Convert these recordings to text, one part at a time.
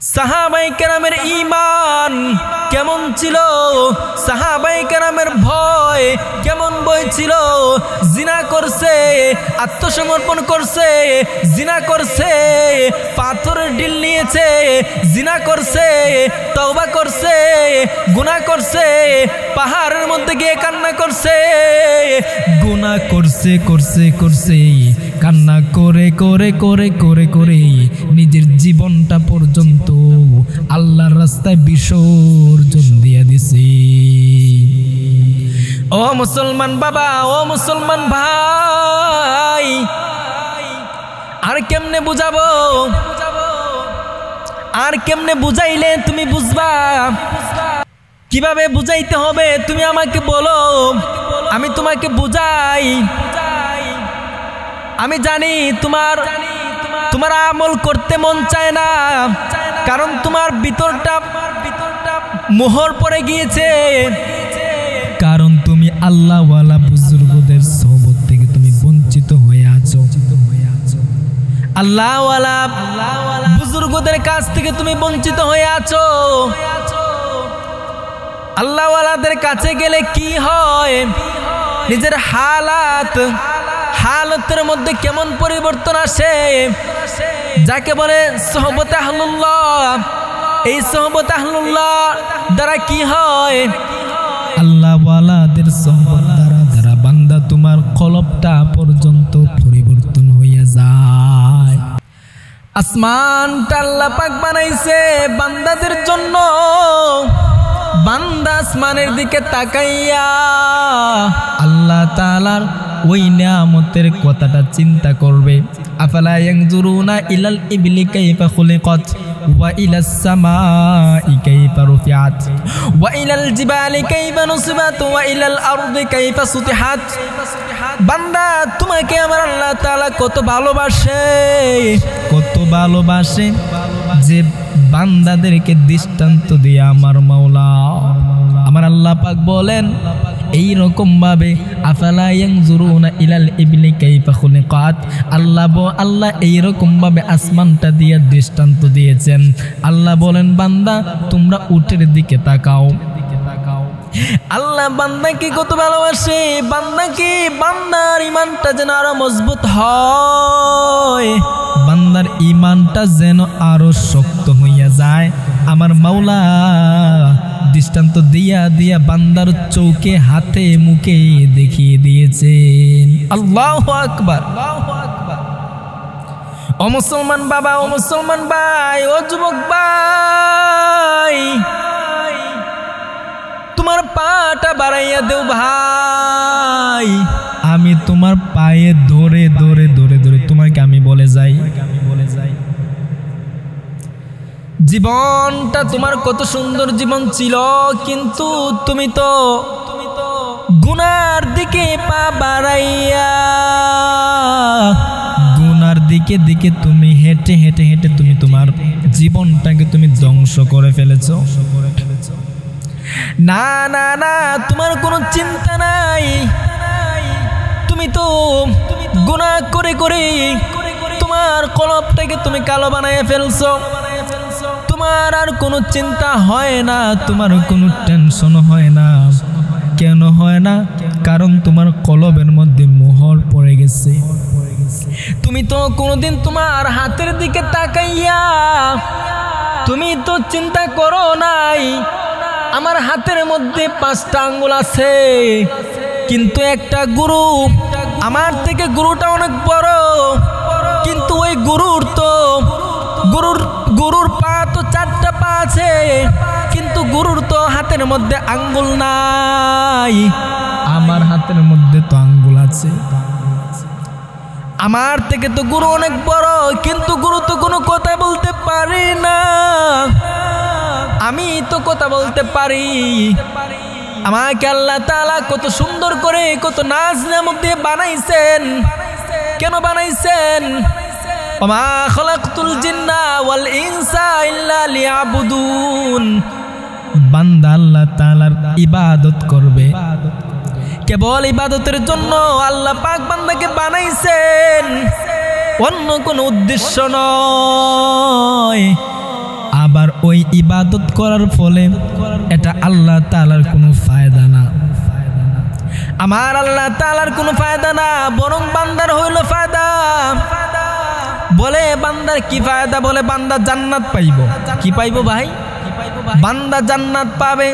সাহাবায়ে কেরামের ঈমান কেমন ছিল, সাহাবায়ে কেরামের ভয় কেমন বই ছিল। জিনা করছে, আত্মসমর্পণ করছে, জিনা করছে, পাথরের ঢিল নিয়েছে, জিনা করছে, তওবা করছে, গুনাহ করছে, পাহাড়ের মধ্যে গিয়ে কান্না করছে, গুনাহ করছে করছে করছে, কান্না করে করে করে করে করে নিজের জীবনটা পর্যন্ত আল্লাহর রাস্তায় বিসর্জন দিয়ে দিছে। ও মুসলমান বাবা, ও মুসলমান ভাই, আর কেমনে বুঝাবো, আর কেমনে বুঝাইলে তুমি বুঝবা? কিভাবে বুঝাইতে হবে তুমি আমাকে বলো, আমি তোমাকে বুঝাই। আমি জানি তোমার আমল করতে মন চায় না, কারণ তোমার ভিতরটা মোহর পড়ে গিয়েছে, কারণ তুমি আল্লাহওয়ালা বুজুর্গদের সোহবত থেকে তুমি বঞ্চিত হয়ে আছো। আল্লাহওয়ালা বুজুর্গদের কাছ থেকে তুমি বঞ্চিত হয়ে আছো। আল্লাহওয়ালাদের কাছে গেলে কি হয়, নিজের হালাতের মধ্যে কেমন পরিবর্তন আসে, যাকে বলে সোহবতে আহলুল্লাহ। এই সোহবতে আহলুল্লাহ দ্বারা কি হয়, আল্লাহওয়ালাদের সোহবত দ্বারা বান্দা তোমার কলবটা পর্যন্ত পরিবর্তন হয়ে যায়। আসমানটা আল্লাহ পাক বানাইছে বান্দাদের জন্য। বান্দা আসমানের দিকে তাকাইয়া আল্লাহ তাআলার ওই নিয়ামতের কথাটা চিন্তা করবে। আফালা ইয়ানজুরুনা ইলাল ইবলি কাইফা খুলিকাত ওয়া ইলাস সামাই কাইফা রুফিআত ওয়া ইলাল জিবালি কাইফা নুসিবাত ওয়া ইলাল আরদি কাইফা সুতিহাত। বান্দা তোমাকে আমার আল্লাহ তাআলা কত ভালোবাসে, কত ভালোবাসে যে বান্দাদেরকে দৃষ্টান্ত দিয়ে আমার মাওলা আমার আল্লাহ পাক বলেন এই রকম ভাবে আফালা ইয়ানজুরুনা ইলাল ইবলি কাইফা খুলিকাত। আল্লাহ এই রকম ভাবে আসমানটা দিয়ে দৃষ্টান্ত দিয়েছেন। আল্লাহ বলেন বান্দা তোমরা উটের দিকে তাকাও। আল্লাহ বান্দাকে কত ভালোবাসে, বান্দার ইমানটা যেন আরো মজবুত হয়, বান্দার ইমানটা যেন আরো শক্ত হইয়া যায়। আমার মাওলা দৃষ্টান্ত দিয়া দিয়া বান্দার চৌকে হাতে মুখে দেখিয়ে দিয়েছেন। আল্লাহু আকবার। ও মুসলমান বাবা, ও মুসলমান ভাই, ও যুবক ভাই, তোমার পাটা বাড়াইয়া দেও ভাই। আমি তোমার পায়ে ধরে ধরে ধরে ধরে তোমাকে আমি বলে যাই, জীবনটা তোমার কত সুন্দর জীবন ছিল, কিন্তু তুমি তো গুনার দিকে পা বাড়াইয়া গুনার দিকে দিকে তুমি হেঁটে হেঁটে হেঁটে তুমি তোমার জীবনটাকে তুমি ধ্বংস করে ফেলেছো। না না না, তোমার কোনো চিন্তা নাই, তুমি তো গুনাহ করে করে তোমার কলবটাকে তুমি কালো বানায় ফেলছো। তোমার আর কোনো চিন্তা হয় না, তোমার কোনো টেনশন হয় না। কেন হয় না? কারণ তোমার কলবের মধ্যে মোহর পড়ে গেছে। তুমি তো কোনোদিন তোমার হাতের দিকে তাকাইয়া তুমি তো চিন্তা করো নাই আমার হাতের মধ্যে 5টা আঙ্গুল আছে, কিন্তু একটা গুরু, আমার থেকে গুরুটা অনেক বড়, কিন্তু ওই গুরুর পা তো 4টা পা আছে, কিন্তু গুরুর তো হাতের মধ্যে আঙ্গুল নাই। আমার হাতের মধ্যে তো আঙ্গুল আছে। আমার থেকে তো গুরু অনেক বড়, কিন্তু গুরু তো কোনো কথা বলতে পারে না। আমি তো কথা বলতে পারি। আমাকে আল্লাহ তাআলা কত সুন্দর করে কত নাজ নেয়ামত দিয়ে বানাইছেন। কেন বানাইছেন? ওমা খালাকতুল জিন্না ওয়াল ইনসা ইল্লা লিয়াবুদুন। বান্দা আল্লাহ তাআলার ইবাদত করবে, কেবল ইবাদতের জন্য আল্লাহ পাক বান্দাকে বানাইছেন, অন্য কোনো উদ্দেশ্য নয়। আবার ওই ইবাদত করার ফলে এটা আল্লাহ তাআলার কোনো ফায়দা না, আমার আল্লাহ তাআলার কোনো ফায়দা না, বরং বান্দার হইল ফায়দা। বলে বান্দার কি ফায়দা? বলে বান্দা জান্নাত পাইব। কি পাইব ভাই? বান্দা জান্নাত পাবে,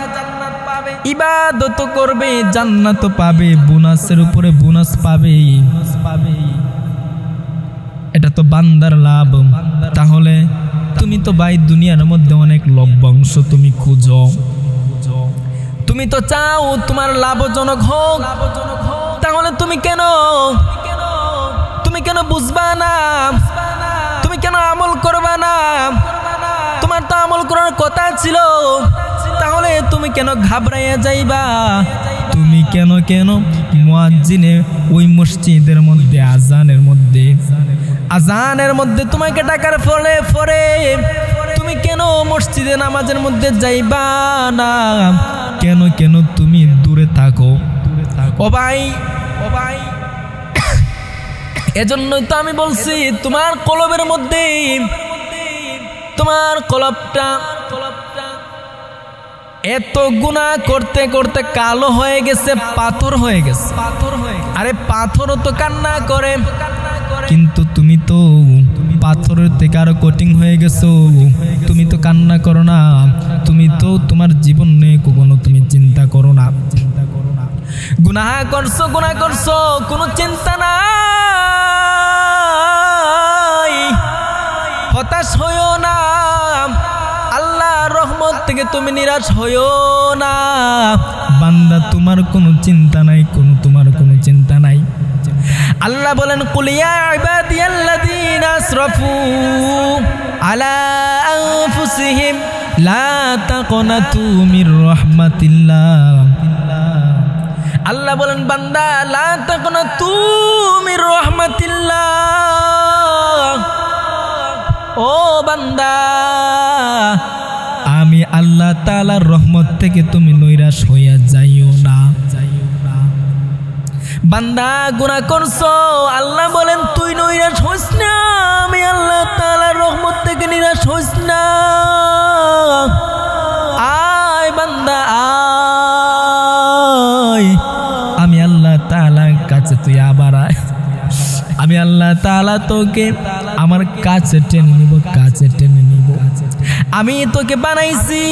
ইবাদত করবে, জান্নাত পাবে, বোনাসের উপরে বোনাস পাবে। এটা তো বান্দার লাভ। তাহলে তুমি তো ভাই দুনিয়ার মধ্যে অনেক লভ্যাংশ তুমি খুঁজো, তুমি তো চাও তোমার লাভজনক হোক, তাহলে তুমি কেন বুঝবা না? তুমি কেন আমল করবা না? তোমার তো আমল করার কথা ছিল, তাহলে তুমি কেন ঘাবড়াইয়া যাইবা? তুমি কেন মুয়াজ্জিনে ওই মসজিদের মধ্যে আজানের মধ্যে তোমাকে ডাকার ফলে তুমি কেন মসজিদে নামাজের মধ্যে যাইবা না? কেন তুমি দূরে থাকো? ও ভাই এজন্যই তো আমি বলছি তোমার কলবের মধ্যে, তোমার কলবটা এত গুনাহ করতে করতে কালো হয়ে গেছে, পাথর হয়ে গেছে। আরে পাথরও তো কান্না করে, কিন্তু তুমি তো পাথরের থেকে আরো কঠিন হয়ে গেছো। তুমি তো কান্না করো না, তুমি তো তোমার জীবন নিয়ে কখনো তুমি চিন্তা করো না। গুনাহ করছো কোনো চিন্তা নাই, হতাশ হইও না, আল্লাহর রহমত থেকে তুমি নিরাশ হইও না। বান্দা তোমার কোনো চিন্তা নাই, তোমার কোনো চিন্তা নাই। আল্লাহ বলেন কুল ইয়া ইবাদিয়াল্লাযীনা আসরাফু আলা আনফুসিহিম লা তাকনাতু মির রাহমাতিল্লাহ। আল্লাহ বলেন বান্দা লা তাকনাতু মির রাহমাতিল্লাহ, ও বান্দা আমি আল্লাহ তাআলার রহমত থেকে তুমি নৈরাশ হইয়া যাইও না। বান্দা গুনাহ করছো, আল্লাহ বলেন তুই নৈরাশ হইস না, আমি আল্লাহ তাআলার রহমত থেকে নিরাশ হইস না। আয় বান্দা আয়, আমি আল্লাহ তাআলার কাছে তুই আবার আয়। আমি আল্লাহ তাআলা তোকে আমার কাছে টেনে নিব। আমি তোকে বানাইছি,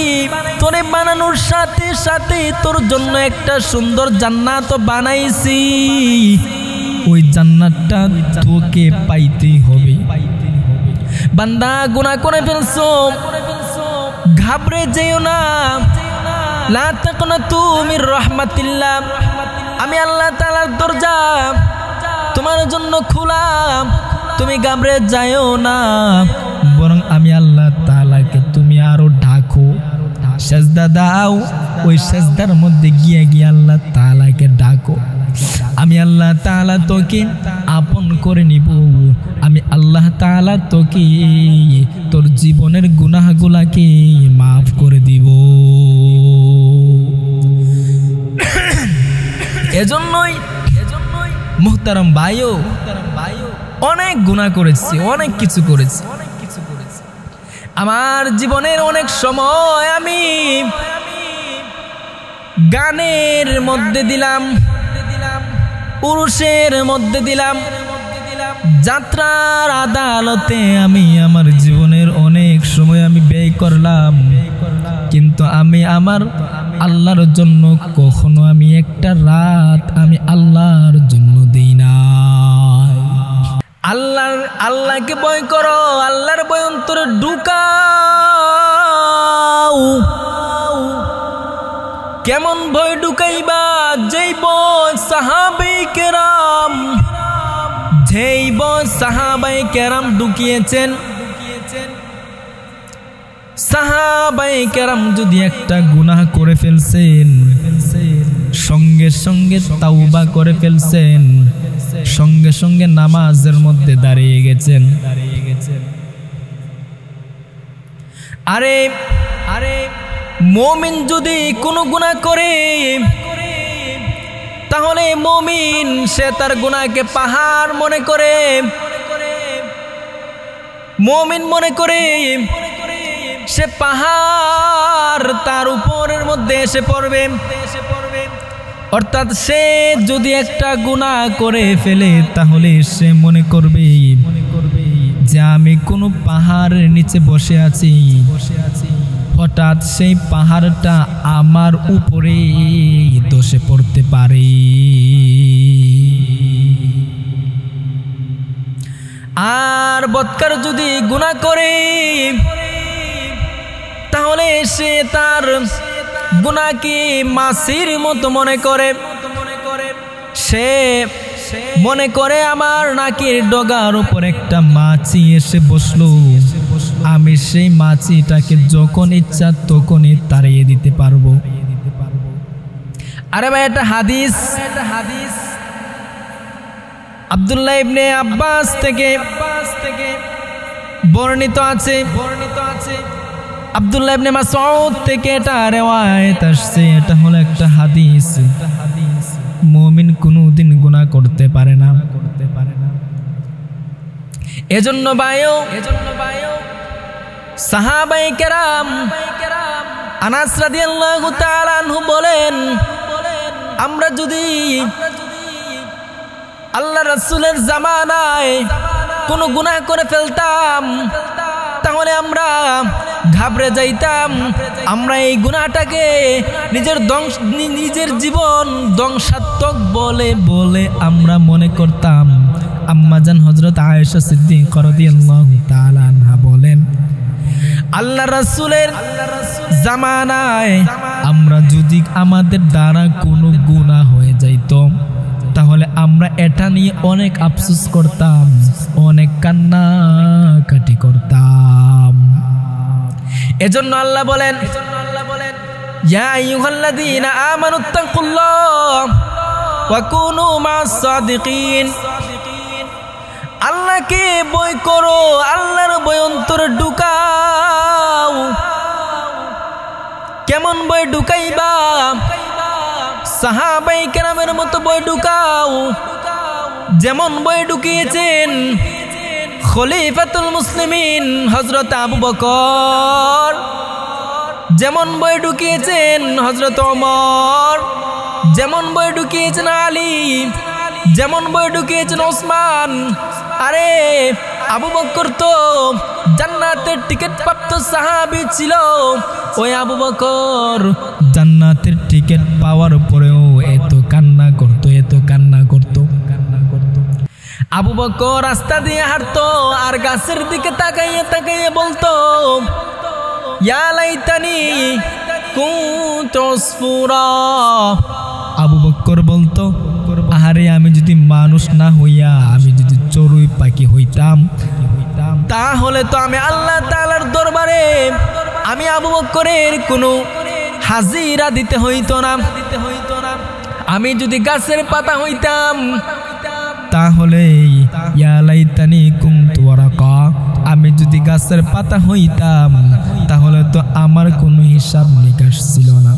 তোরে বানানোর সাথে সাথে তোর জন্য একটা সুন্দর জান্নাত বানাইছি। ওই জান্নাতটা তোকে পাইতেই হবে। বান্দা গুনাহ করে ফেলছো, ঘাবড়ে যেও না। লা তাকনাতু মির রাহমাতিল্লাহ, আমি আল্লাহ তাআলার দরজা তোমার জন্য খোলা, তুমি ঘাবড়ে যাও না। বরং আমি আল্লাহ তাআলাকে তুমি আরো ডাকো, সেজদা দাও, ওই সেজদার মধ্যে গিয়ে আল্লাহ তাআলাকে ডাকো। আমি আল্লাহ তাআলা তোকে আপন করে নিব। আমি আল্লাহ তাআলা তোকে তোর জীবনের গুনাহগুলোকে মাফ করে দিব। এজন্যই মুহতারাম ভাইও অনেক গুনাহ করেছি, অনেক কিছু করেছি। আমার জীবনের অনেক সময় আমি গানের মধ্যে দিলাম, পুরুষের মধ্যে দিলাম, যাত্রার আদালতে আমি আমার জীবনের অনেক সময় আমি ব্যয় করলাম, কিন্তু আমি আমার আল্লাহর জন্য কখনো আমি একটা রাত আমি আল্লাহর জন্য দেই না। আল্লাহকে ভয় করো, আল্লাহর ভয় অন্তরে ঢুকাও। কেমন ভয় ঢুকাইবা? যেই ভয় সাহাবায়ে কেরাম ঢুকিয়েছেন। সাহাবায়ে কেরাম যদি একটা গুনাহ করে ফেলছেন, সঙ্গে সঙ্গে তাওবা করে ফেলছেন, সঙ্গে সঙ্গে নামাজের মধ্যে দাঁড়িয়ে গেছেন। আরে মুমিন যদি কোনো গুনাহ করে, তাহলে মুমিন সে তার গুনাহকে পাহাড় মনে করে, মুমিন মনে করে সে পাহাড় তার উপরের মধ্যে এসে পড়বে। অর্থাৎ সে যদি একটা গুনাহ করে ফেলে তাহলে সে মনে করবে যে আমি কোনো পাহাড়ের নিচে বসে আছি, হঠাৎ সেই পাহাড়টা আমার উপরে ধসে পড়তে পারে। আর বদকার যদি গুনাহ করে তাহলে সে তার গুনাহকে মাছির মতো মনে করে। সে মনে করে আমার নাকের ডগার উপর একটা মাছি এসে বসলো, আমি সেই মাছিটাকে যখন ইচ্ছা তখনই তাড়িয়ে দিতে পারবো। আরে ভাই, একটা হাদিস আব্দুল্লাহ ইবনে আব্বাস থেকে বর্ণিত আছে। আব্দুল্লাহ ইবনে মাসউদ থেকে এটা রিওয়ায়াত আসছে। এটা হলো একটা হাদিস। মুমিন কোনোদিন গুনাহ করতে পারে না। এজন্য ভাইও সাহাবায়ে কেরাম আনাস রাদিয়াল্লাহু তাআলা আনহু বলেন, আমরা যদি আল্লাহ রাসূলের জামানায় কোনো গুনাহ করে ফেলতাম তাহলে আমরা ঘাবড়ে যাইতাম। আমরা এই গুনাহটাকে নিজের জীবন ধ্বংসাত্মক বলে আমরা মনে করতাম। আম্মাজান হযরত আয়েশা সিদ্দিকা রাদিয়াল্লাহু তাআলা আনহা বলেন, আল্লাহ রাসূলের জামানায় আমরা যদি আমাদের দ্বারা কোনো গুনাহ হয়ে যাইত তাহলে আমরা এটা নিয়ে অনেক আফসোস করতাম, অনেক কান্নাকাটি করতাম। এজন্য আল্লাহ বলেন, ইয়া আইয়ুহাল্লাযীনা আমানুত্তাকুল্লাহ ওয়া কুনু মা'আস সাদিকিন। আল্লাহকে ভয় করো, আল্লাহর ভয় অন্তরে ঢুকাও। কেমন ভয় ঢুকাইবা? সাহাবায়ে কেরামের মতো ভয় ঢুকাও, যেমন ভয় ঢুকিয়েছেন খলিফাতুল মুসলিমিন হযরত আবু বকর, যেমন ভয় ঢুকিয়েছেন হযরত ওমর, যেমন ভয় ঢুকিয়েছেন আলী, যেমন ভয় ঢুকিয়েছেন ওসমান। আরে আবু বকর তো জান্নাতের টিকিট প্রাপ্ত সাহাবী ছিল। ওই আবু বকর জান্নাতের টিকিট পাওয়ার পরেও এত কান্না করতো। আবু বকর রাস্তা দিয়ে হাঁটতো আর গাছের দিকে তাকাইয়ে বলতো, ইয়া লাইতানি কুনতু উসফুরা। আবু বকর বলতো, আরে আমি যদি মানুষ না হইয়া আমি যদি চড়ুই পাখি হইতাম তাহলে তো আমি আল্লাহ তাআলার দরবারে আমি আবু বকরের কোনো হাজিরা দিতে হইতো না। আমি যদি গাছের পাতা হইতাম তাহলে ইয়া লাইতানি কুনতু ওয়ারাকা, আমি যদি গাছের পাতা হইতাম তাহলে তো আমার কোনো হিসাব নিকাশ ছিল না।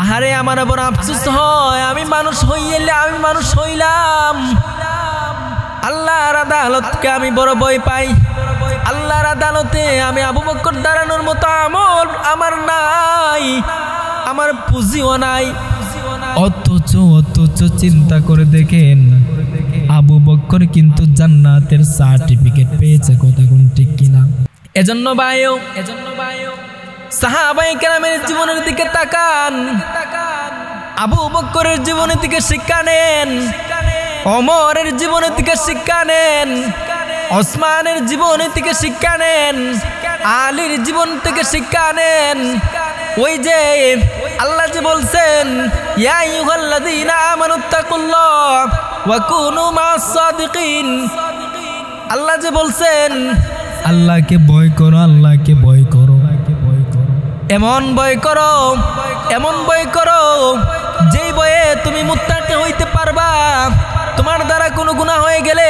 আহারে আমার বড় আফসোস হয়, আমি মানুষ হইলাম। আল্লাহর আদালতকে আমি বড় ভয় পাই। আল্লাহর আদালতে আমি আবু বকর দাঁড়ানোর মতো আমল আমার নাই, আমার পুঁজিও নাই। অথচ চিন্তা করে দেখেন, আবু বকর কিন্তু জান্নাতের সার্টিফিকেট পেয়েছে। কথা কোন ঠিক কিনা? এজন্য ভাইও সাহাবায়ে কেরামের জীবনের দিকে তাকান, আবু বকরের জীবনের দিকে শিক্ষা নেন, ওমরের জীবনের দিকে শিক্ষা নেন, ওসমানের জীবনের থেকে শিক্ষা নেন, আলীর জীবন থেকে শিক্ষা নেন। ওই যে আল্লাহ যে বলছেন, ইয়া আইয়ুহাল্লাযীনা আমানুত্তাকুল্লাহ ওয়া কুনু মা'আস সাদিকিন। আল্লাহ যে বলছেন আল্লাহকে ভয় করো, আল্লাহকে ভয় করো, এমন ভয় করো যেই ভয়ে তুমি মুত্তাকি হইতে পারবা। তোমার দ্বারা কোনো গুনাহ হয়ে গেলে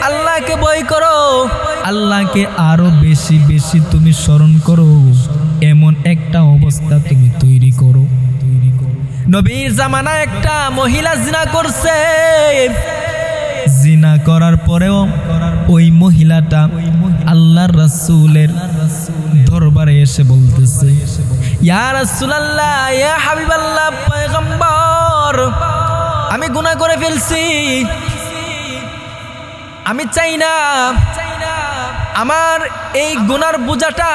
আল্লাহকে ভয় করো, আল্লাহকে আরো বেশি তুমি স্মরণ করো, এমন একটা অবস্থা তুমি তৈরি করো। নবীর জামানায় একটা মহিলা জিনা করছে। জিনা করার পরেও ওই মহিলাটা আল্লাহর রাসূলের দরবারে এসে বলতেছে, ইয়া রাসূলুল্লাহ, ইয়া হাবিবাল্লাহ, পয়গম্বর, আমি গুনাহ করে ফেলছি। আমি চাই না আমার এই গুনার বোঝাটা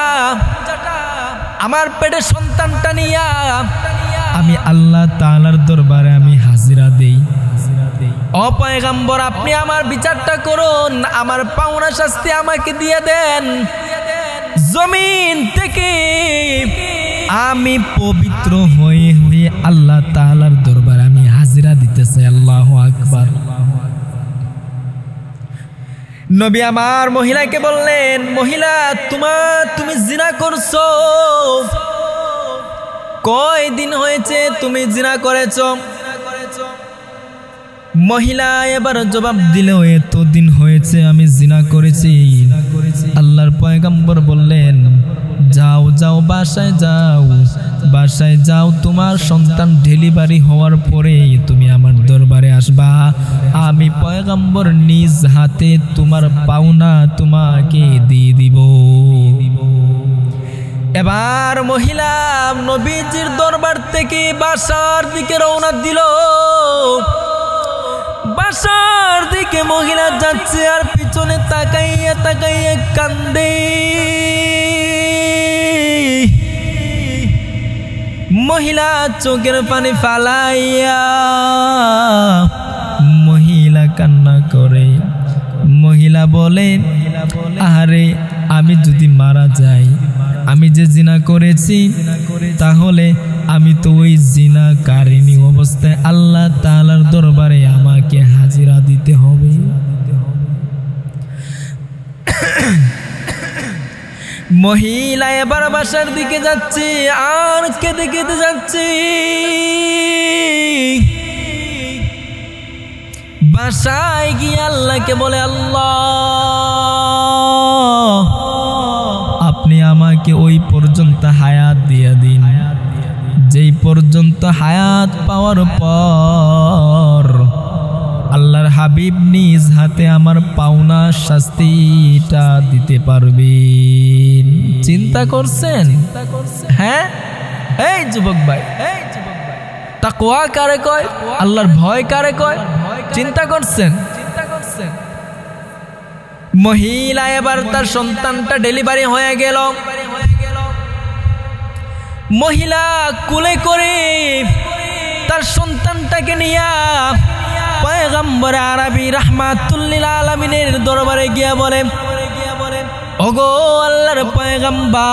আমার পেটে সন্তানটা নিয়া আমি আল্লাহ তাআলার দরবারে আমি হাজিরা দেই। ও পয়গম্বর, আপনি আমার বিচারটা করুন, আমার পাওনা শাস্তি আমাকে দিয়ে দেন। জমিন থেকে আমি পবিত্র হয়ে হয়ে আল্লাহ তাআলার দরবারে আমি হাজিরা দিতে চাই। আল্লাহু আকবার। নবী আমার মহিলাকে বললেন, মহিলা, তুমি জিনা করছো, কয় দিন হয়েছে তুমি জিনা করেছো? মহিলা এবার জবাব দিল, এত দিন হয়েছে আমি জিনা করেছি। আল্লাহর পয়গম্বর বললেন, যাও যাও, বাসায় যাও, তোমার সন্তান ডেলিভারি হওয়ার পরে তুমি আমার দরবারে আসবা, আমি পয়গম্বর নিজ হাতে তোমার পাওনা তোমাকে দিয়ে দিব। এবার মহিলা নবীজির দরবার থেকে বাসার দিকে রওনা দিল। বাসার দিকে মহিলা যাচ্ছে আর পিছনে তাকাইয়া তাকাইয়া কান্দে। মহিলা চোখের পানি ফালাইয়া মহিলা কান্না করে। মহিলা বলে, আরে আমি যদি মারা যাই, আমি যে জিনা করেছি, তাহলে আমি তো ওই জিনাকারিনী অবস্থায় আল্লাহ তাআলার দরবারে আমাকে হাজিরা দিতে হবে। মহিলা এবার বাসার দিকে যাচ্ছে আর কেঁদে কেঁদে যাচ্ছে। বাসায় গিয়ে আল্লাহকে বলে, আল্লাহ, আপনি আমাকে ওই পর্যন্ত হায়াত দিয়ে দিন, যেই পর্যন্ত হায়াত পাওয়ার পর আল্লাহর হাবিব নিজ হাতে আমার পাওনা শাস্তিটা দিতে পারবেন। চিন্তা করছেন? হ্যাঁ, এই যুবক ভাই, তাকওয়া কারে কয়? আল্লাহর ভয় কারে কয়? চিন্তা করছেন? মহিলা এবার তার সন্তানটা ডেলিভারি হয়ে গেল। মহিলা কোলে করে তার সন্তানটাকে নিয়ে পয়গম্বর আরবি রাহমাতুল লিল আলামিনের দরবারে গিয়া বলে, ওগো আল্লাহর পয়গম্বর,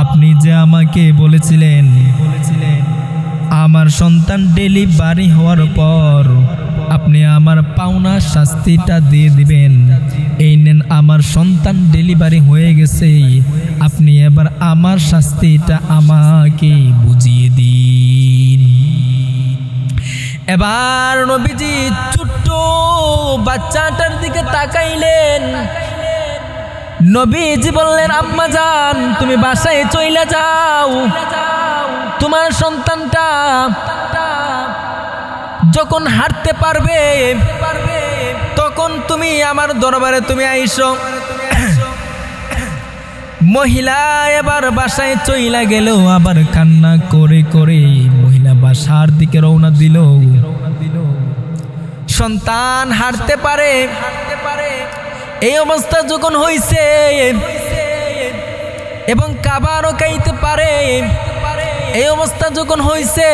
আপনি যে আমাকে বলেছিলেন আমার সন্তান ডেলিভারি হওয়ার পর আপনি আমার পাওনা শাস্তিটা দিয়ে দিবেন, এই নেন আমার সন্তান ডেলিভারি হয়ে গেছে, আপনি এবার আমার শাস্তিটা আমাকে বুঝিয়ে দিন। এবার নবীজি ছোট্ট বাচ্চাটার দিকে তাকাইলেন। নবীজি বললেন, আম্মা জান, তুমি বাসায় চইলা যাও, তোমার সন্তানটা যখন হাঁটতে পারবে তখন তুমি আমার দরবারে তুমি আইসো। মহিলা এবার বাসায় চইলা গেল। আবার কান্না করে করে মহিলা বাসার দিকে রওনা দিল। সন্তান হাঁটতে পারে, এই অবস্থা যখন হইছে এবং কাবারও খাইতে পারে, এই অবস্থা যখন হইছে,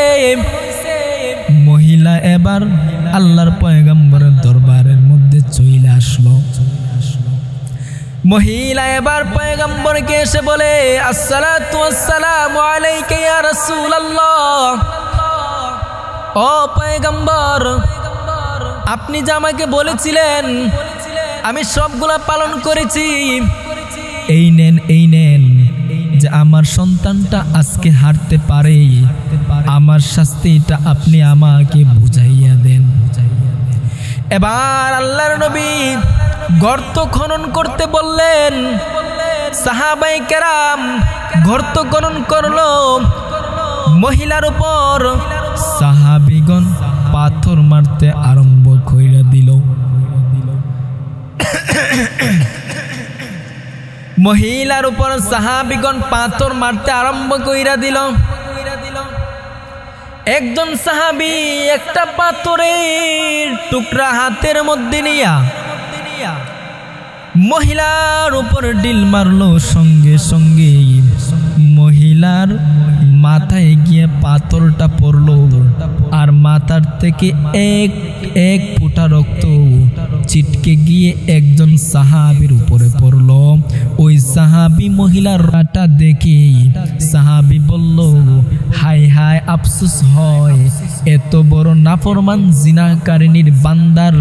মহিলা এবার আল্লাহর পয়গম্বরের দরবারের মধ্যে চলে আসলো। মহিলা এবার পয়গম্বরকে এসে বলে, আসসালাতু ওয়াসসালামু আলাইকা ইয়া রাসূলুল্লাহ, ও পয়গম্বর, আপনি যে আমাকে বলেছিলেন আমি সবগুলা পালন করেছি, এই নেন যে আমার সন্তানটা আজকে হাঁটতে পারে, আমার শাস্তিটা আপনি আমাকে বুঝাইয়া দেন। এবার আল্লাহর নবী গর্ত খনন করতে বললেন। সাহাবায়ে কেরাম গর্ত খনন করলো। মহিলার উপর সাহাবীগণ পাথর মারতে আরম্ভ কইরা দিল। মহিলার উপর সাহাবীগণ পাথর মারতে আরম্ভ কইরা দিল। একজন সাহাবী একটা পাথরের টুকরা হাতের মধ্যে নিয়া মহিলার উপর ডিল মারলো। সঙ্গে সঙ্গে মহিলার মাথায় গিয়ে পাথরটা পড়লো আর মাথার থেকে এক ফোঁটা রক্ত ছিটকে গিয়ে একজন সাহাবীর উপরে পড়লো। ওই সাহাবী মহিলার রাটা দেখে সাহাবী বলল, হায় হায়, আফসোস হয়, এত বড় নাফরমান জিনাকারিনীর বান্দার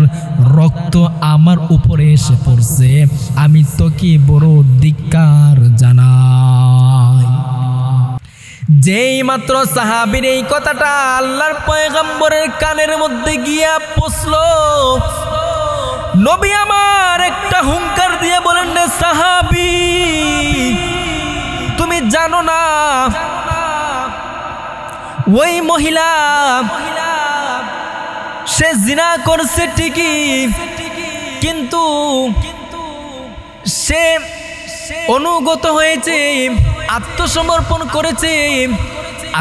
রক্ত আমার উপরে এসে পড়ছে, আমি তোকে বড় ধিক্কার জানাই। যেই মাত্র সাহাবীর এই কথাটা আল্লাহর পয়গম্বরের কানের মধ্যে গিয়া পৌঁছলো, নবী আমার একটা হুঙ্কার দিয়ে বলেন, রে সাহাবী, তুমি জানো না ওই মহিলা সে জিনা করছে ঠিকই, কিন্তু সে অনুগত হয়েছে, আত্মসমর্পণ করেছে,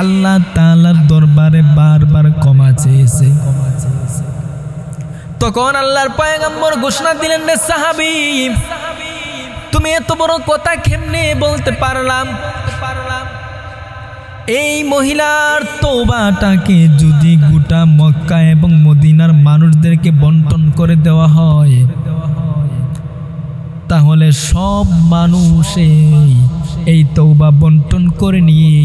আল্লাহ তাআলার দরবারে বারবার ক্ষমা চেয়েছে। তখন আল্লাহর পয়গম্বর ঘোষণা দিলেন, রে সাহাবী, তুমি এত বড় কথা কেমনে বলতে পারলাম? এই মহিলার তওবাটাকে যদি গোটা মক্কা এবং মদিনার মানুষদেরকে বন্টন করে দেওয়া হয়, তাহলে সব মানুষ এই তওবা বন্টন করে নিয়ে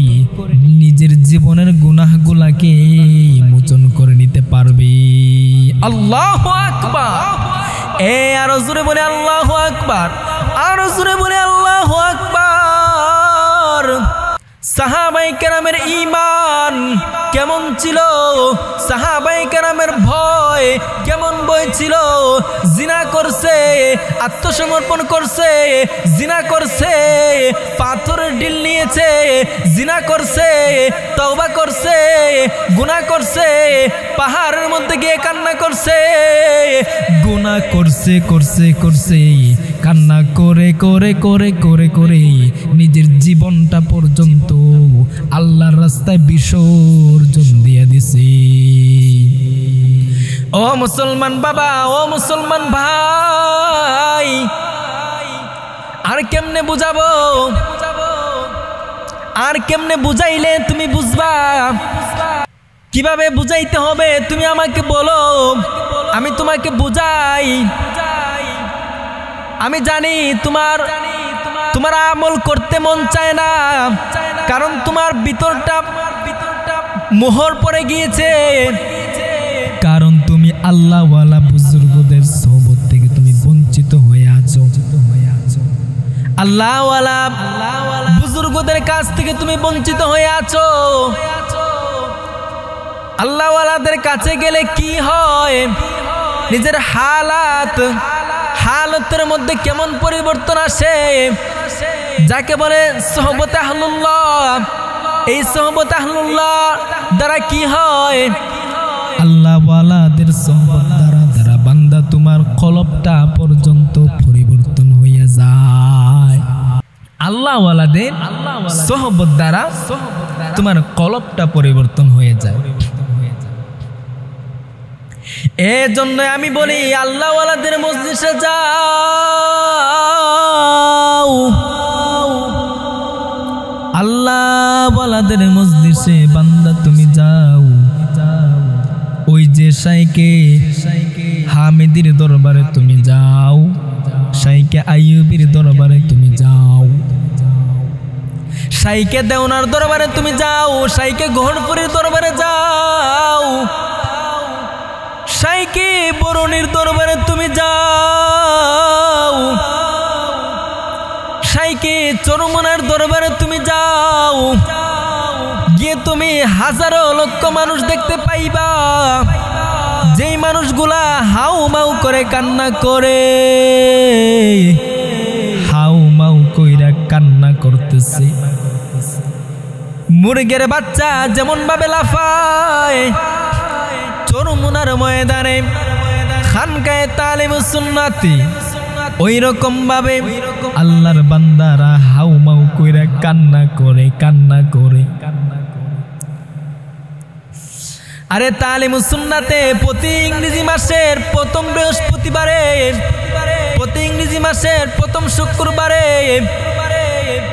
নিজের জীবনের গুনাহগুলাকে মোচন করে নিতে পারবে। আল্লাহু আকবার! আরো জোরে বলে আল্লাহু আকবার! আরো জোরে বলে আল্লাহু আকবার! সাহাবায়ে কেরামের ঈমান কেমন ছিল, সাহাবায়ে কেরামের ভয় কেমন বই ছিল? জিনা করছে, আত্মসমর্পণ করছে, জিনা করছে, পাথরের ঢিল নিয়েছে, জিনা করছে, তওবা করছে, গুনাহ করছে, পাহাড়ের মধ্যে গিয়ে কান্না করছে, গুনাহ করছে করছে করছে, কান্না করে করে করে করে করে নিজের জীবনটা পর্যন্ত আল্লাহর রাস্তায় বিসর্জন দিয়ে দিছে। ও মুসলমান বাবা, ও মুসলমান ভাই, আর কেমনে বুঝাবো? আর কেমনে বুঝাইলে তুমি বুঝবা? কিভাবে বুঝাইতে হবে তুমি আমাকে বলো, আমি তোমাকে বুঝাই। আমি জানি তোমার আমল করতে মন চায় না, কারণ তোমার ভিতরটা মোহর পড়ে গিয়েছে, কারণ তুমি আল্লাহওয়ালা বুজুর্গদের সোহবত থেকে তুমি বঞ্চিত হয়ে আছো। আল্লাহওয়ালা বুজুর্গদের কাছ থেকে তুমি বঞ্চিত হয়ে আছো। আল্লাহওয়ালাদের কাছে গেলে কি হয়? নিজের হালতের মধ্যে কেমন পরিবর্তন আসে, যাকে বলে সোহবতে আহলুল্লাহ। এই সোহবতে আহলুল্লাহ দ্বারা কি হয়? আল্লাহওয়ালাদের সোহবত দ্বারা বান্দা তোমার কলবটা পর্যন্ত পরিবর্তন হয়ে যায়। আল্লাহওয়ালাদের সোহবত দ্বারা তোমার কলবটা পরিবর্তন হয়ে যায়। এজন্য আমি বলি, আল্লাহওয়ালাদের মজলিসে যাও, আল্লাহওয়ালাদের মজলিসে বান্দা তুমি যাও। ওই যে শাইখে হামিদির দরবারে তুমি যাও, শাইখে আইয়ুবীর দরবারে তুমি যাও, শাইখে দেওনার দরবারে তুমি যাও, শাইখে গহরপুরীর দরবারে যাও, শাইখে বরণীর দরবারে তুমি যাও, শাইখে চরমনার দরবারে তুমি যাও। গিয়ে তুমি হাজারো লক্ষ মানুষ দেখতে পাইবা, যেই মানুষগুলা হাউ মাউ করে কান্না করে, হাউ মাউ কইরা কান্না করতেছে। মুরগের বাচ্চা যেমন ভাবে লাফায় চরমনার ময়দানে, খানকায়ে তালিমুস সুন্নাতি ওই রকম ভাবে আল্লাহর বান্দারা হাউমাউ কইরা কান্না করে আরে তালিমুস সুন্নাতে প্রতি ইংরেজি মাসের প্রথম বৃহস্পতিবারে, প্রতি ইংরেজি মাসের প্রথম শুক্রবারে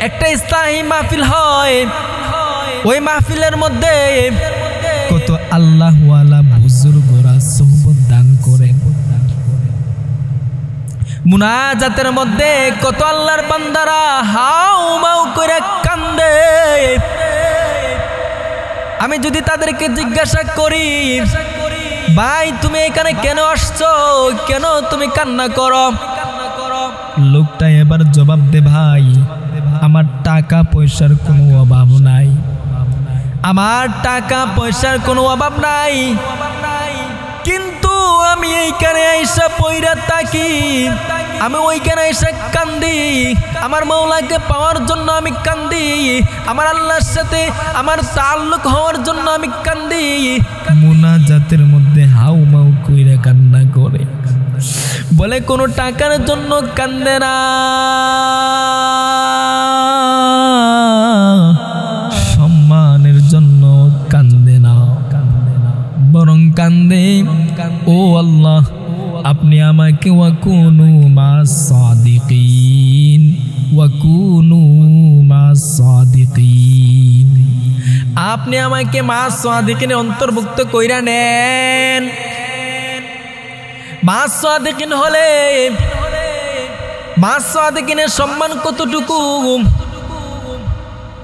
একটা ইসলামী মাহফিল হয়। ওই মাহফিলের মধ্যে কত আল্লাহওয়ালা বুজুর্গরা সোহবত দান করেন। মুনাজাতের মধ্যে কত আল্লাহর বান্দারা হাউমাউ করে কান্দে। আমি যদি তাদেরকে জিজ্ঞাসা করি, ভাই তুমি এখানে কেন আসছো, কেন তুমি কান্না করো, লোকটা এবার জবাব দে, ভাই আমার টাকা পয়সার কোনো অভাব নাই, আমার টাকা পয়সার কোনো অভাব নাই, কিন্তু আমি এইখানে আইসা পয়রা থাকি, আমি ওইখানে এসে কান্দি, আমার মৌলাকে পাওয়ার জন্য আমি কান্দি, আমার আল্লাহর সাথে আমার তাল্লুক হওয়ার জন্য আমি কান্দি। মুনাজাতের মধ্যে হাউমাউ কইরা কান্না করে, বলে কোনো টাকার জন্য কান্দে না, সম্মানের জন্য কান্দে না, বরং কান্দে ও আল্লাহ আপনি আমাকে ওয়াকুনু মাস সাদিকিন, ওয়াকুনু মাস সাদিকিন, আপনি আমাকে মাস সাদিকিনের অন্তর্ভুক্ত কইরা নেন। মাস সাদিকিন হলে মাস সাদিকিনের সম্মান কতটুকু,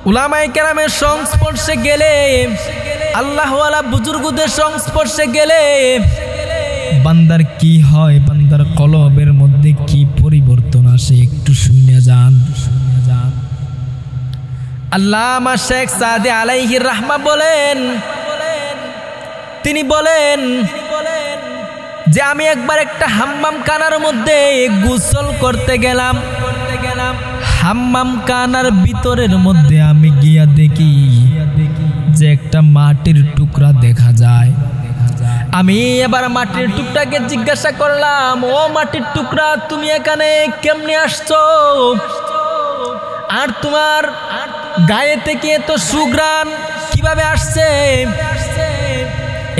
উলামায়ে কেরামের সংস্পর্শে গেলে, আল্লাহওয়ালা বুজুর্গদের সংস্পর্শে গেলে বান্দার কি হয়, বান্দার কলবের মধ্যে কি পরিবর্তন আসে একটু শুনে যান। আল্লামা শেখ সাদি আলাইহির রাহমা বলেন, তিনি বলেন যে আমি একবার একটা হাম্মাম খানার মধ্যে গোসল করতে গেলাম, হাম্মাম খানার ভিতরের মধ্যে আমি গিয়া দেখি যে একটা মাটির টুকরা দেখা যায়। আমি এবার মাটির টুকরাকে জিজ্ঞাসা করলাম, ও মাটির টুকরা তুমি এখানে কেমনে আসছো, আর তোমার গায়ে থেকে এত সুঘ্রাণ কিভাবে আসছে?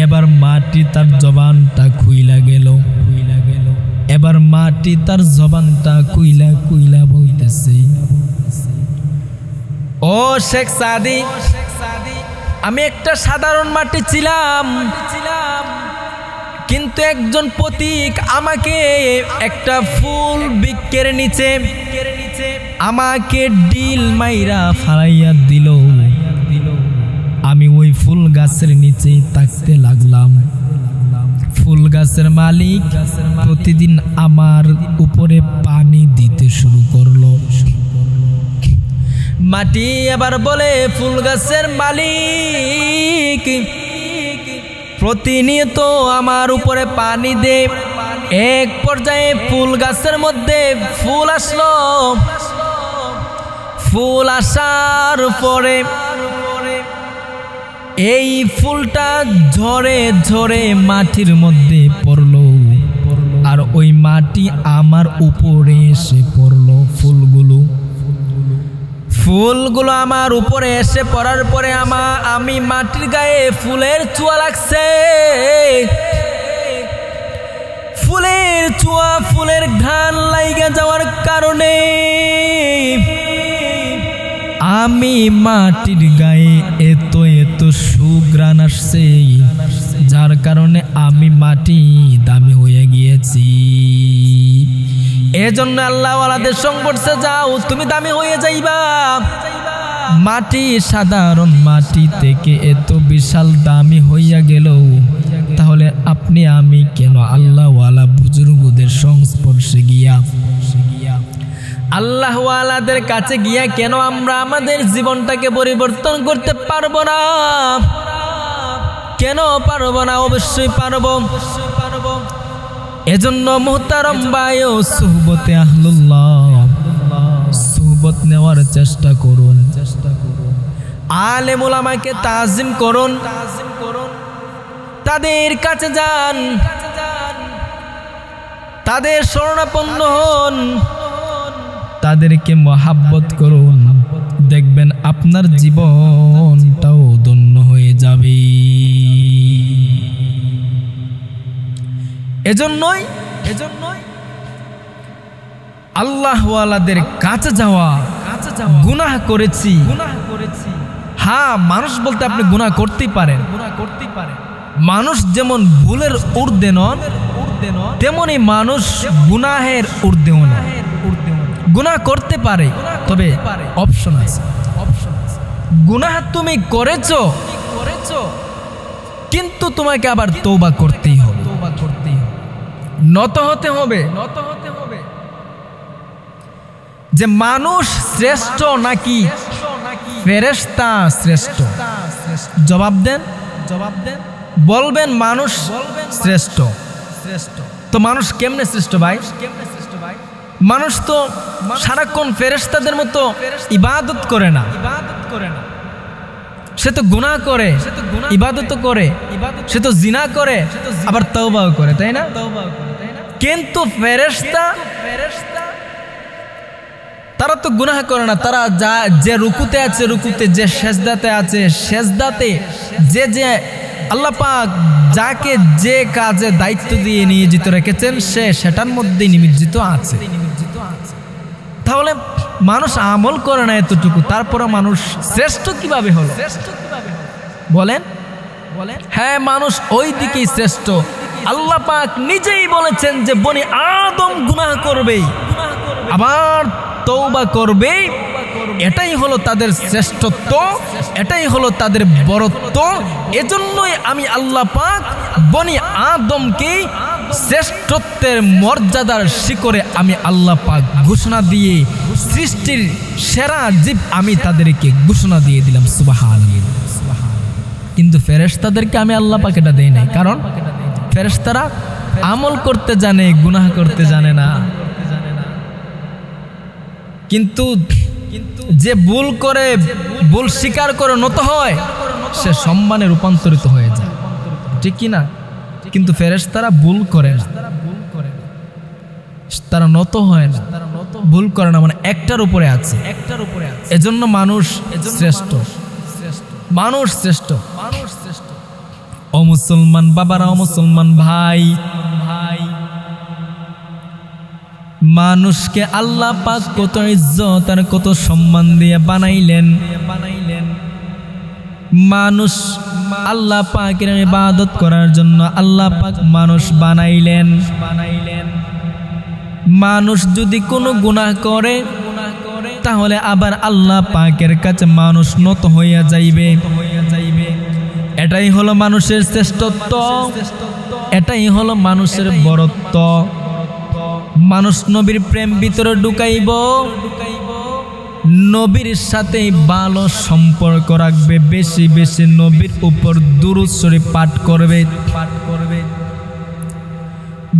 এবার মাটি তার জবানটা খুইলা গেল, এবার মাটি তার জবানটা কুইলা বলতেছে, ও শেখ সাদি, আমি একটা সাধারণ মাটি ছিলাম, কিন্তু একজন পথিক আমাকে একটা ফুল বৃক্ষের নিচে আমাকে ডিল মাইরা ফালাইয়া দিল। আমি ওই ফুল গাছের নিচে থাকতে লাগলাম। ফুল গাছের মালিক প্রতিদিন আমার উপরে পানি দিতে শুরু করলো। মাটি এবার বলে, ফুল গাছের মালিক প্রতিনিয়ত আমার উপরে পানি দে। এক পর্যায়ে ফুল গাছের মধ্যে ফুল আসলো। ফুল আসার পরে এই ফুলটা ঝরে ঝরে মাটির মধ্যে পড়লো, আর ওই মাটি আমার উপরে এসে পড়লো। ফুলগুলো আমার উপরে এসে পড়ার পরে আমি মাটির গায়ে ফুলের চুয়া লাগছে। ফুলের চুয়া, ফুলের ঘ্রাণ লাইগা যাওয়ার কারণে আমি মাটির গায়ে এত সুঘ্রাণ আসছে, যার কারণে আমি মাটি দামি হয়ে গিয়েছি। এজন্য আল্লাহওয়ালাদের সংস্পর্শে যাও, তুমি দামি হয়ে যাইবা। মাটি সাধারণ মাটি থেকে এত বিশাল দামি হইয়া গেল, তাহলে আপনি আমি কেন আল্লাহওয়ালা বুজুর্গদের সংস্পর্শে গিয়া, আল্লাহওয়ালাদের কাছে গিয়া কেন আমরা আমাদের জীবনটাকে পরিবর্তন করতে পারবো না? কেন পারবো না? অবশ্যই পারবো। এজন্য মুহতারম ভাই ও সুহবতে আহলুল্লাহ, সুহবত নেওয়ার চেষ্টা করুন। আলেম উলামাকে তাজিম করুন, তাদের কাছে যান। তাদের শরণাপন্ন হন, তাদেরকে মহাব্বত করুন, দেখবেন আপনার জীবনটাও ধন্য হয়ে যাবে। এজন্যই আল্লাহওয়ালাদের কাছে যাওয়া। গুনাহ করেছি, হ্যাঁ মানুষ বলতে আপনি গুনাহ করতেই পারেন। মানুষ যেমন ভুলের ঊর্ধ্বে নন, তেমনি মানুষ গুনাহের ঊর্ধ্বেও নন। গুনাহ করতে পারে, তবে অপশন আছে। গুনাহ তুমি করেছো, কিন্তু তোমাকে আবার তওবা করতেই হবে, নত হতে হবে। যে মানুষ শ্রেষ্ঠ নাকি ফেরেশতা শ্রেষ্ঠ? জবাব দেন। বলবেন মানুষ শ্রেষ্ঠ। তো মানুষ কেমনে শ্রেষ্ঠ ভাই? মানুষ তো সারাক্ষণ ফেরেশতাদের মতো ইবাদত করে না। সে তো গুনাহ করে, ইবাদত করে, সে তো জিনা করে, আবার তওবাও করে, তাই না? কিন্তু ফেরেশতা তারা তো গুনাহ করে না। তারা যে রুকুতে আছে রুকুতে, যে সেজদাতে আছে সেজদাতে, যে আল্লাহ পাক যাকে যে কাজে দায়িত্ব দিয়ে নিয়োজিত রেখেছেন সে সেটার মধ্যেই নিমজ্জিত আছে। তাহলে মানুষ আমল করে না এতটুকু, তারপরে মানুষ শ্রেষ্ঠ কিভাবে হলো? বলেন। হ্যাঁ, মানুষ ওই দিকেই শ্রেষ্ঠ। আল্লাহ পাক নিজেই বলেছেন যে বনি আদম গুনাহ করবে, আবার তওবা করবে। এটাই হলো তাদের শ্রেষ্ঠত্ব, এটাই হলো তাদের বরত্ব। এজন্যই আমি আল্লাহ পাক বনি আদমকে শ্রেষ্ঠত্বের মর্যাদার শিখরে আমি আল্লাহ পাক ঘোষণা দিয়ে, সৃষ্টির সেরা জীব আমি তাদেরকে ঘোষণা দিয়ে দিলাম, সুবহানাল্লাহ। কিন্তু ফেরেশতাদেরকে আমি আল্লাহ পাক এটা দেই নাই, কারণ ফেরেশতারা আমল করতে জানে, গুনাহ করতে জানে না। কিন্তু যে ভুল করে, ভুল স্বীকার করে নত হয়, সে সম্মানে রূপান্তরিত হয়ে যায়, ঠিক কি না? কিন্তু ফেরেশতারা ভুল করে না, তারা নত হয় না, ভুল করে না, মানে একটার উপরে আছে। এজন্য মানুষ শ্রেষ্ঠ, মানুষ শ্রেষ্ঠ। ও মুসলমান বাবারা, ও মুসলমান ভাই, মানুষকে আল্লাহ পাক কত ইজ্জত আর কত সম্মান দিয়ে বানাইলেন। মানুষ আল্লাহ পাকের ইবাদত করার জন্য আল্লাহ পাক মানুষ বানাইলেন। মানুষ যদি কোনো গুনাহ করে তাহলে আবার আল্লাহ পাকের কাছে মানুষ নত হইয়া যাইবে। এটাই হলো মানুষের শ্রেষ্ঠত্ব, এটাই হলো মানুষের বরত্ব। মানুষ নবীর প্রেম ভিতরে ঢুকাইব, নবীর সাথে ভালো সম্পর্ক রাখবে, বেশি বেশি নবীর উপর দুরূদ শরীফ পাঠ করবে।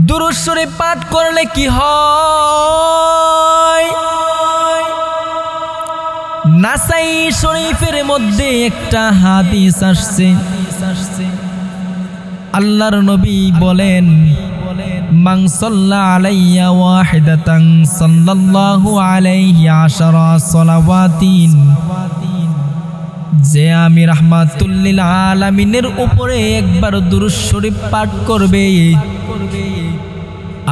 দুরূদ শরীফ পাঠ করলে কি হয়? নাসাই শরীফের মধ্যে একটা হাদিস আসছে, আল্লাহর নবী বলেন, মান সাল্লা আলাইয়া ওয়াহিদাতান সাল্লাল্লাহু আলাইহি আশারা সালাওয়াতিন। যে আমি রাহমাতুল লিল আলামিনের উপরে একবার দুরূদ শরীফ পাঠ করবে,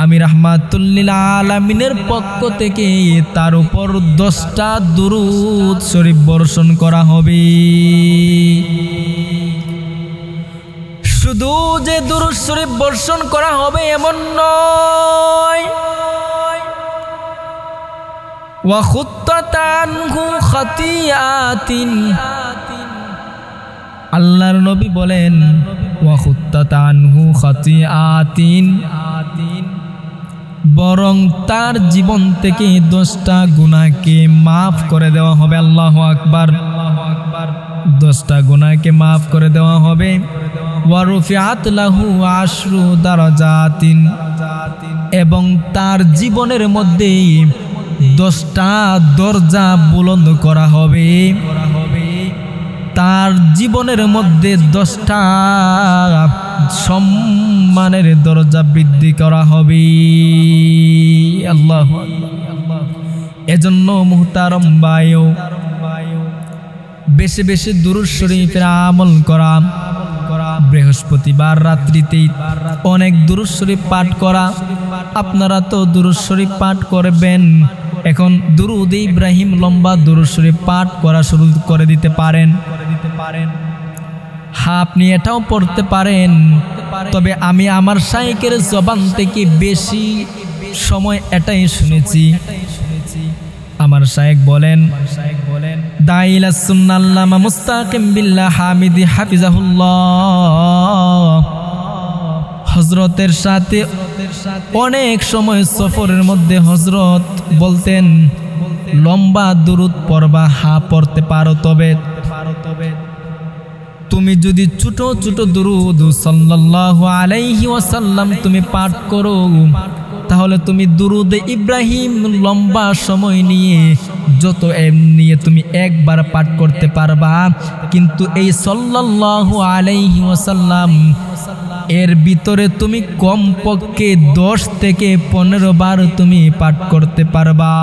আমি রাহমাতুল লিল আলামিনের পক্ষ থেকে তার উপর 10টা দুরূদ শরীফ বর্ষণ করা হবে। শুধু যে দুরূদ শরীফ বর্ষণ করা হবে এমন নয়, ওয়া খুত্তাত আনহু খাতিয়াতিন। আল্লাহর নবী বলেন, ওয়া খুত্তাত আনহু খাতিয়াতিন, বরং তার জীবন থেকে 10টা গুনাহকে মাফ করে দেওয়া হবে। আল্লাহু আকবার। 10টা গুনাহকে মাফ করে দেওয়া হবে। ওয়া রুফিআত লাহু 10 দারাজাতিন, এবং তার জীবনের মধ্যে 10টা দরজা বুলন্দ করা হবে। তার জীবনের মধ্যে 10টা সম্মানের দরজা বৃদ্ধি করা হবে। আল্লাহু আকবার। এজন্য মুহতারম ভাইও বেশি বেশি দুরূদ শরীফের আমল করা, বৃহস্পতিবার রাত্রিতে অনেক দুরূদ শরীফ পাঠ করা। আপনারা তো দুরূদ শরীফ পাঠ করবেন, এখন দুরূদ ইব্রাহিম লম্বা দুরূদ শরীফ পাঠ করা শুরু করে দিতে পারেন। হ্যাঁ, আপনি এটাও পড়তে পারেন, তবে আমি আমার শাইখের জবান থেকে বেশি সময় এটাই শুনেছি। আমার শাইখ বলেন, দাইলা সুন্নাল্লামা মুস্তাকিম বিল্লাহ হামিদি হাফিজাহুল্লাহ, হযরতের সাথে অনেক সময় সফরের মধ্যে হযরত বলতেন লম্বা দুরূদ পড়বা। হ্যাঁ, পড়তে পারো, তবে তুমি যদি ছোট ছোট দুরূদ সাল্লাল্লাহু আলাইহি ওয়াসাল্লাম তুমি পাঠ করো, তাহলে তুমি দুরূদ ইব্রাহিম লম্বা সময় নিয়ে যত নিয়ে তুমি একবার পাঠ করতে পারবা। কিন্তু এই সাল্লাল্লাহু আলাইহি ওয়াসাল্লাম এর ভিতরে তুমি কমপক্ষে 10 থেকে 15 বার তুমি পাঠ করতে পারবা।